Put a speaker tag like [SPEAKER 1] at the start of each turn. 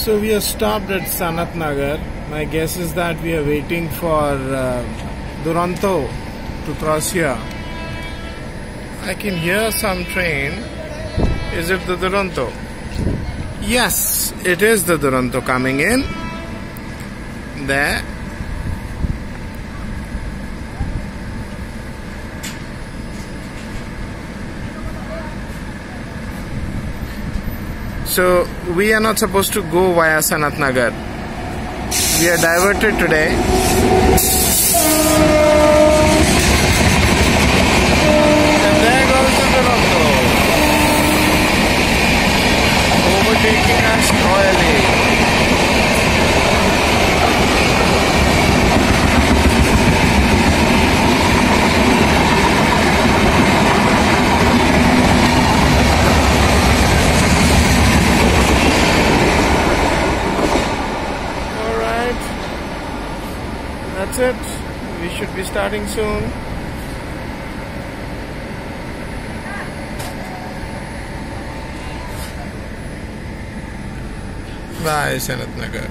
[SPEAKER 1] So we are stopped at Sanat Nagar. My guess is that we are waiting for Duronto to cross here. I can hear some train. Is it the Duronto? Yes, it is the Duronto coming in. There. So we are not supposed to go via Sanat Nagar. We are diverted today. And there goes the Duronto, overtaking us royally. That's it. We should be starting soon. Bye, Sanat Nagar.